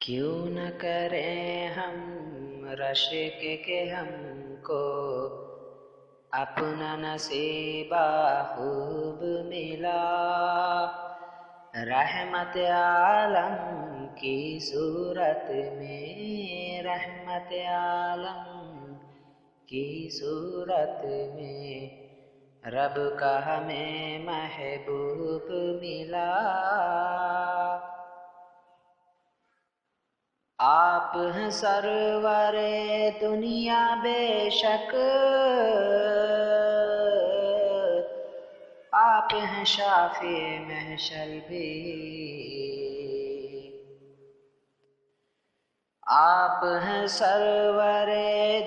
کیوں نہ کریں ہم رشک کے ہم کو اپنا نصیبہ خوب ملا، رحمت عالم کی صورت میں، رحمت عالم کی صورت میں رب کا ہمیں محبوب ملا۔ آپ ہیں سرور دنیا بے شک، آپ ہیں شافی محشر بھی، آپ ہیں سرور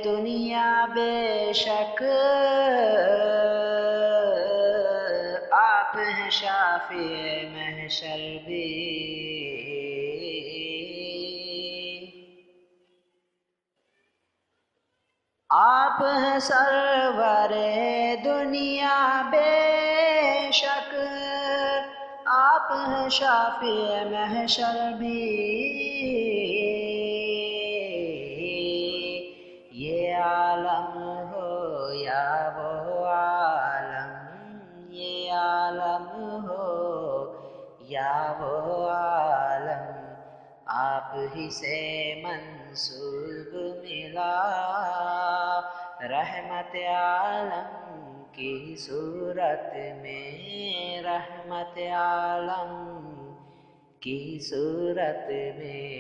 دنیا بے شک، آپ ہیں شافی محشر بھی۔ آپ ہیں سرور دنیا بے شک، آپ ہیں شافی محشر بھی۔ یہ عالم ہو یا وہ عالم، یہ عالم ہو یا وہ عالم، آپ ہی سے منسوب ملا، رحمت عالم کی صورت میں، رحمت عالم کی صورت میں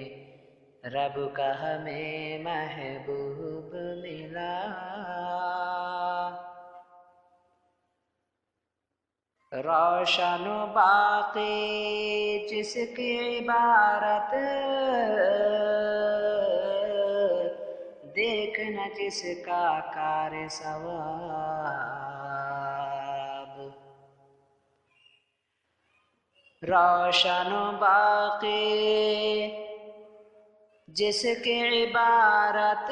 رب کا ہمیں محبوب ملا۔ روشن و باقی جس کی عبارت، دیکھنا جس کا کار ثواب، روشن و باقی جس کی عبارت،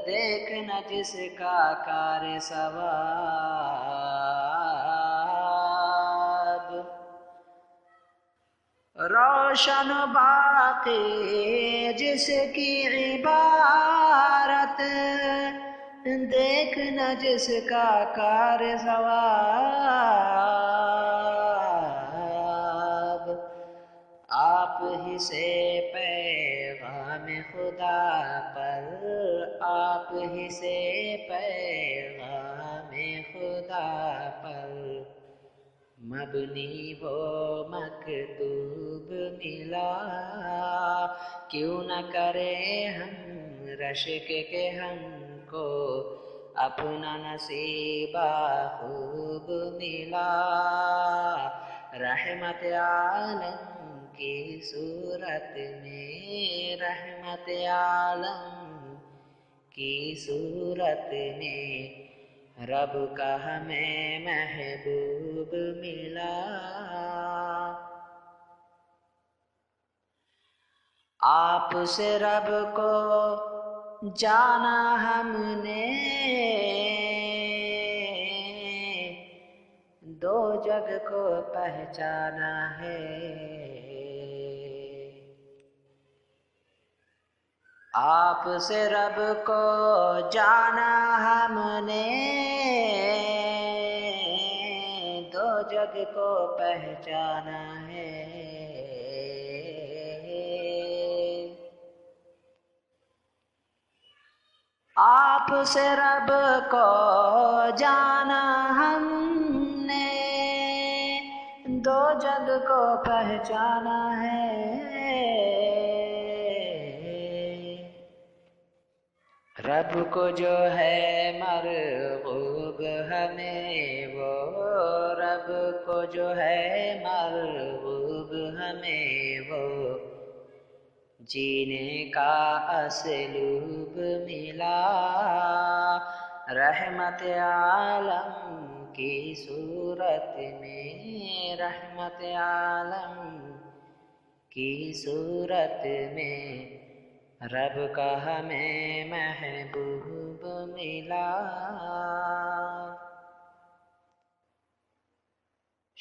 دیکھنا جس کا کار ثواب، روشن و باقی جس کی عبارت، دیکھنا جس کا کار ثواب، آپ ہی سے پیغام خدا پر، آپ ہی سے پیغام خدا پر مبنی وہ مکتوب ملا۔ کیوں نہ کرے ہم رشک کے ہم کو اپنا نصیبہ خوب ملا، رحمت عالم کی صورت میں، رحمت عالم کی صورت میں رب کا ہمیں محبوب ملا۔ آپ سے رب کو جانا ہم نے، دو جگ کو پہچانا ہے، آپ سے رب کو جانا ہم نے، دو جگ کو پہچانا ہے، آپ سے رب کو جانا ہم نے، دو جگ کو پہچانا ہے، رب کو جو ہے مرغوب ہمیں وہ، رب کو جو ہے مرغوب ہمیں وہ جینے کا اسلوب ملا، رحمت عالم کی صورت میں، رحمت عالم کی صورت میں رب کا ہمیں محبوب ملا۔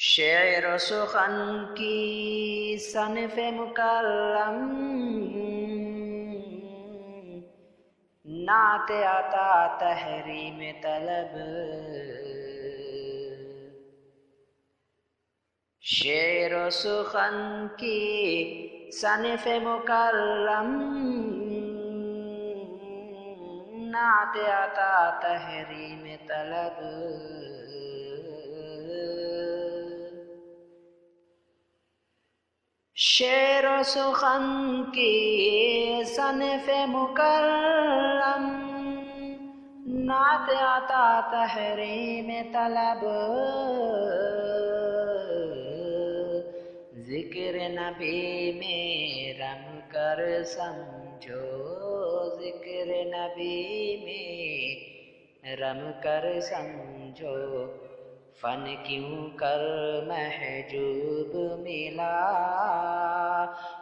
شعر و سخن کی صنف مکرم، نعت عطا تحریم طلب، شعر و سخن کی صنف مکرم، نعت عطا تحریم طلب، شعر و سخن کی صنف مکرم، نعت عطا تحریم طلب، ذکر نبی میں رم کر سمجھو، ذکر نبی میں رم کر سمجھو، فن کیوں کر محجوب ملا،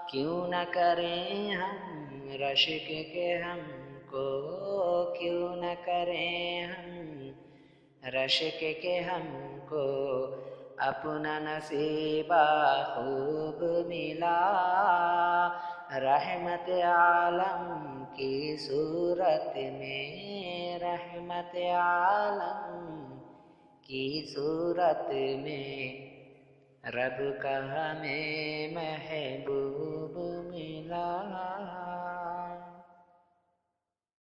کیوں نہ کریں ہم رشک کے ہم کو، کیوں نہ کریں ہم رشک کے ہم کو، اپنا نصیبہ خوب ملا، رحمت عالم کی صورت میں، رحمت عالم کی صورت میں، رب کا ہمیں محبوب ملا۔